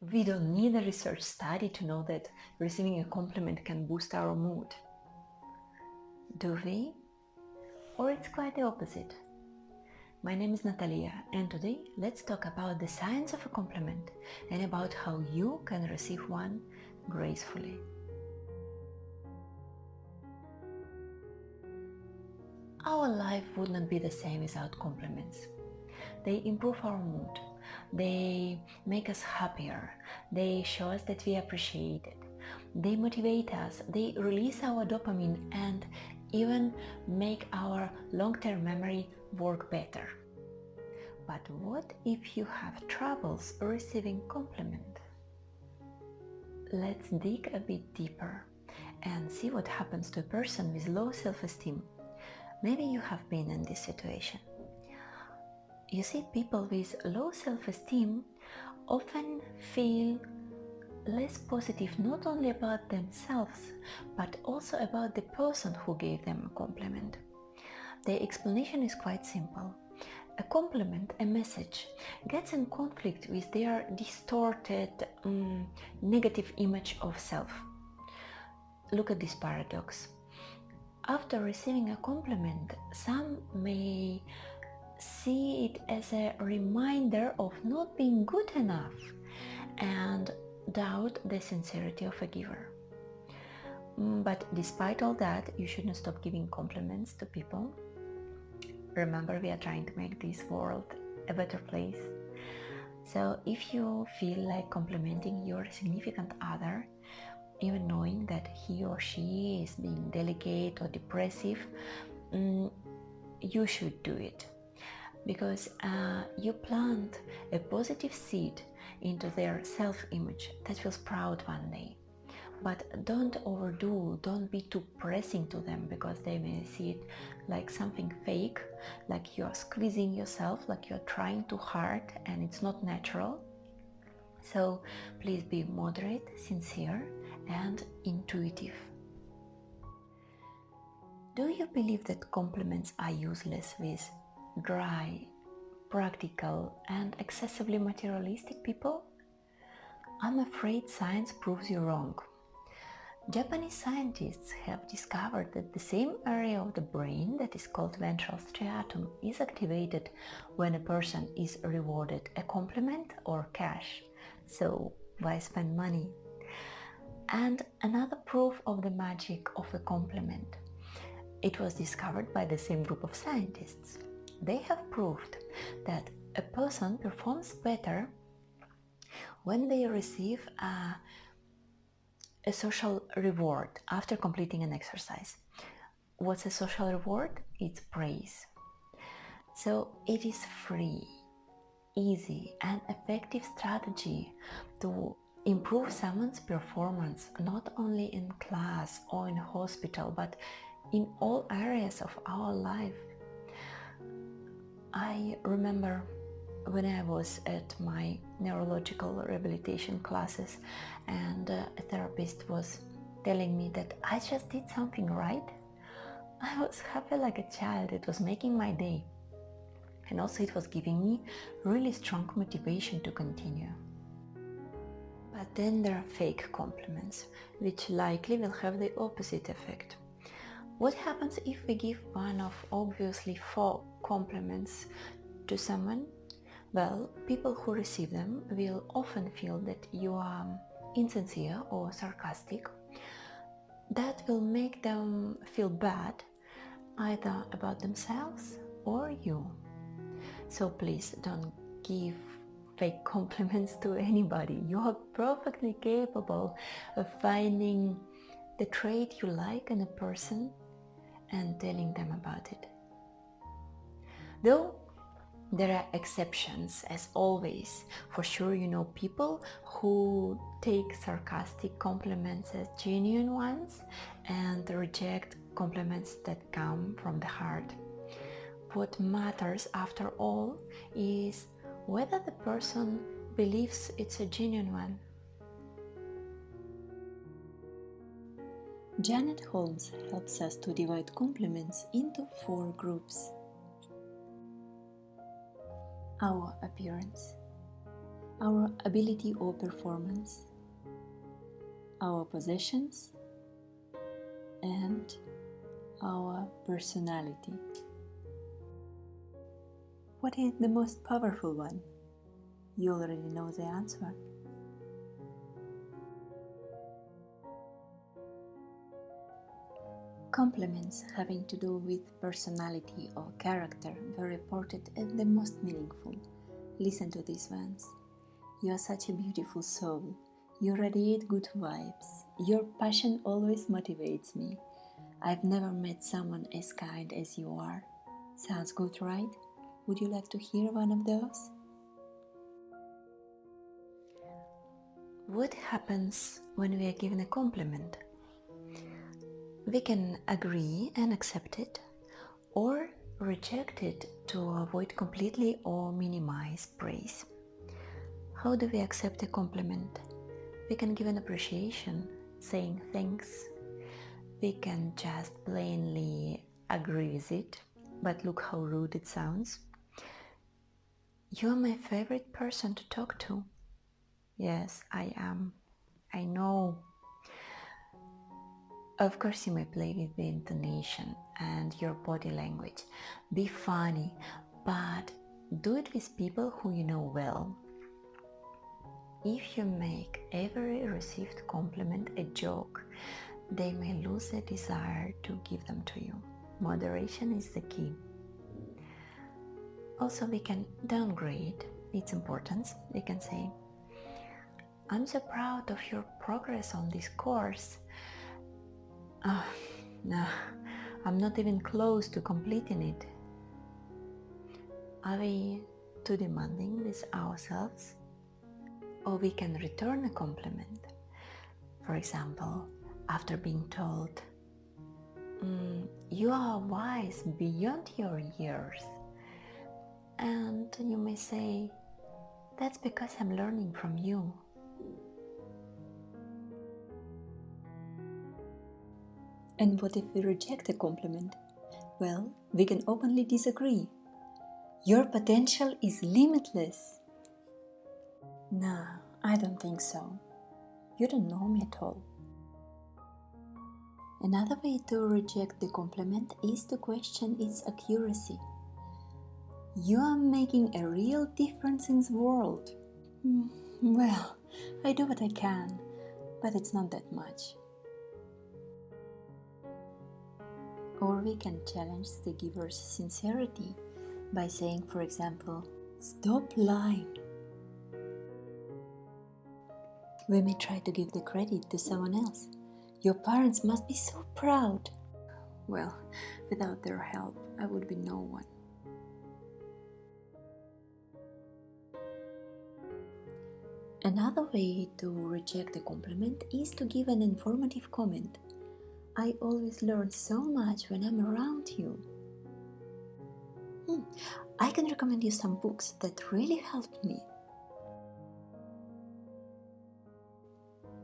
We don't need a research study to know that receiving a compliment can boost our mood. Do we? Or it's quite the opposite? My name is Natalia, and today let's talk about the science of a compliment and about how you can receive one gracefully. Our life would not be the same without compliments. They improve our mood, they make us happier, they show us that we appreciate it, they motivate us, they release our dopamine and even make our long-term memory work better. But what if you have troubles receiving compliment? Let's dig a bit deeper and see what happens to a person with low self-esteem. Maybe you have been in this situation. You see, people with low self-esteem often feel less positive not only about themselves, but also about the person who gave them a compliment. The explanation is quite simple. A compliment, a message, gets in conflict with their distorted, negative image of self. Look at this paradox. After receiving a compliment, some may see it as a reminder of not being good enough and doubt the sincerity of a giver. But despite all that, you shouldn't stop giving compliments to people. Remember, we are trying to make this world a better place. So if you feel like complimenting your significant other, even knowing that he or she is being delicate or depressive, you should do it. Because you plant a positive seed into their self-image that will sprout one day. But don't overdo, don't be too pressing to them, because they may see it like something fake, like you're squeezing yourself, like you're trying too hard and it's not natural. So please be moderate, sincere and intuitive. Do you believe that compliments are useless with dry, practical and excessively materialistic people? I'm afraid science proves you wrong. Japanese scientists have discovered that the same area of the brain that is called ventral striatum is activated when a person is rewarded a compliment or cash. So why spend money? And another proof of the magic of a compliment. It was discovered by the same group of scientists. They have proved that a person performs better when they receive a social reward after completing an exercise. What's a social reward? It's praise. So it is free, easy and effective strategy to improve someone's performance, not only in class or in hospital, but in all areas of our life. I remember when I was at my neurological rehabilitation classes and a therapist was telling me that I just did something right, I was happy like a child. It was making my day. And also it was giving me really strong motivation to continue. But then there are fake compliments, which likely will have the opposite effect. What happens if we give one of obviously faux compliments to someone? Well, people who receive them will often feel that you are insincere or sarcastic. That will make them feel bad, either about themselves or you. So please don't give fake compliments to anybody. You are perfectly capable of finding the trait you like in a person and telling them about it. Though there are exceptions, as always. For sure, you know people who take sarcastic compliments as genuine ones and reject compliments that come from the heart. What matters after all is whether the person believes it's a genuine one. Janet Holmes helps us to divide compliments into 4 groups. Our appearance. our ability or performance, our possessions, and our personality. What is the most powerful one? You already know the answer. Compliments having to do with personality or character were reported as the most meaningful. Listen to these ones. You are such a beautiful soul. You radiate good vibes. Your passion always motivates me. I've never met someone as kind as you are. Sounds good, right? Would you like to hear one of those? What happens when we are given a compliment? We can agree and accept it, or reject it to avoid completely or minimize praise. How do we accept a compliment? We can give an appreciation, saying thanks. We can just plainly agree with it, but look how rude it sounds. You're my favorite person to talk to. Yes, I am. I know. Of course, you may play with the intonation and your body language. Be funny, but do it with people who you know well. If you make every received compliment a joke, they may lose the desire to give them to you. Moderation is the key. Also, we can downgrade its importance. We can say, I'm so proud of your progress on this course. No, I'm not even close to completing it. Are we too demanding with ourselves? Or we can return a compliment. For example, after being told, you are wise beyond your years. And you may say, that's because I'm learning from you. And what if we reject a compliment? Well, we can openly disagree. Your potential is limitless. Nah, I don't think so. You don't know me at all. Another way to reject the compliment is to question its accuracy. You are making a real difference in the world. Well, I do what I can, but it's not that much. Or we can challenge the giver's sincerity by saying, for example, stop lying. We may try to give the credit to someone else. Your parents must be so proud. Well, without their help, I would be no one. Another way to reject a compliment is to give an informative comment. I always learn so much when I'm around you. I can recommend you some books that really helped me.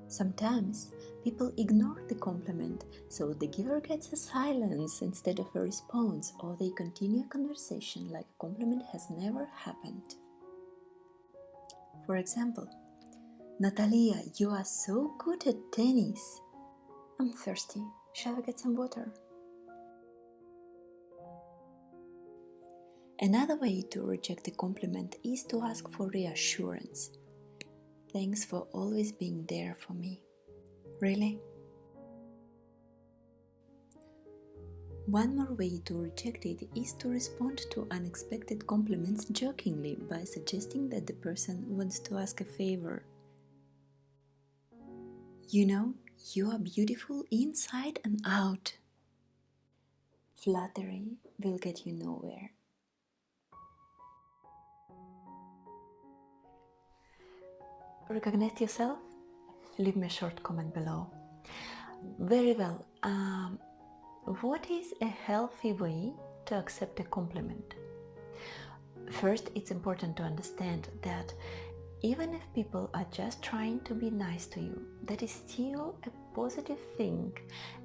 Sometimes people ignore the compliment, so the giver gets a silence instead of a response, or they continue a conversation like a compliment has never happened. For example, Natalia, you are so good at tennis. I'm thirsty. Shall I get some water? Another way to reject a compliment is to ask for reassurance. Thanks for always being there for me. Really? One more way to reject it is to respond to unexpected compliments jokingly by suggesting that the person wants to ask a favor. You know, you are beautiful inside and out. Flattery will get you nowhere. Recognize yourself? Leave me a short comment below. Very well. What is a healthy way to accept a compliment? First, it's important to understand that even if people are just trying to be nice to you, that is still a positive thing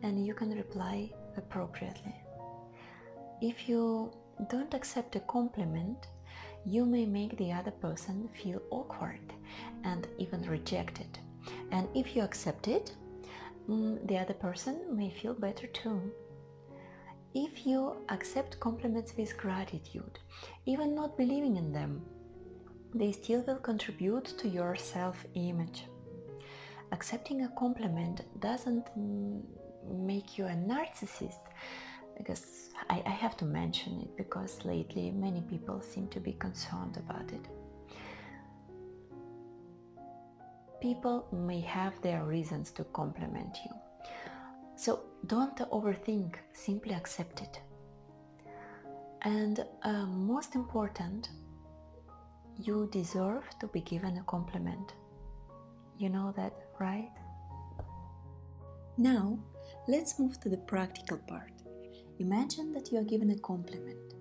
and you can reply appropriately. If you don't accept a compliment, you may make the other person feel awkward and even rejected. And if you accept it, the other person may feel better too. If you accept compliments with gratitude, even not believing in them, they still will contribute to your self-image. Accepting a compliment doesn't make you a narcissist, because I have to mention it because lately many people seem to be concerned about it. People may have their reasons to compliment you. So don't overthink, simply accept it. And most important, you deserve to be given a compliment. You know that, right? Now, let's move to the practical part. Imagine that you are given a compliment.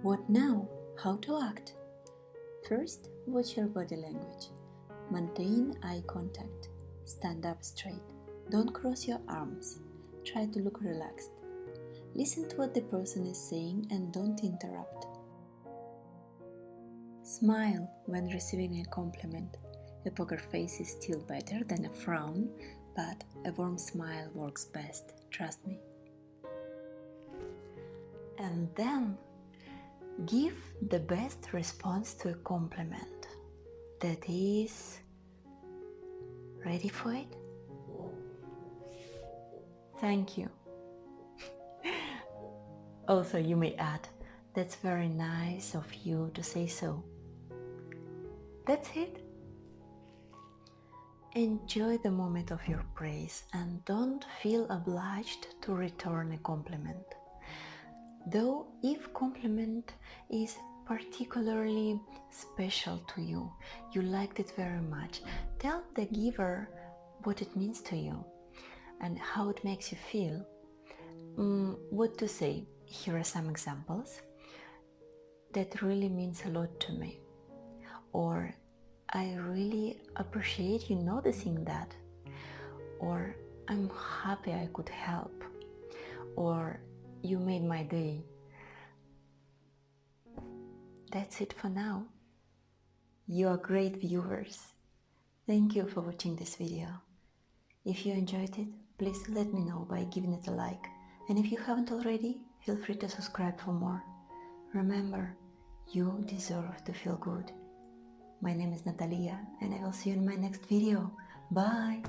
What now? How to act? First, watch your body language. Maintain eye contact. Stand up straight. Don't cross your arms. Try to look relaxed. Listen to what the person is saying and don't interrupt. Smile when receiving a compliment. A poker face is still better than a frown, but a warm smile works best, trust me. And then give the best response to a compliment. That is, ready for it? Thank you. Also, you may add, that's very nice of you to say so. That's it. Enjoy the moment of your praise and don't feel obliged to return a compliment. Though if compliment is particularly special to you, you liked it very much, tell the giver what it means to you and how it makes you feel. What to say? Here are some examples. That really means a lot to me. Or I really appreciate you noticing that. Or I'm happy I could help. Or you made my day. That's it for now. You are great viewers. Thank you for watching this video. If you enjoyed it, please let me know by giving it a like. And if you haven't already, feel free to subscribe for more. Remember, you deserve to feel good. My name is Natalia and I will see you in my next video. Bye!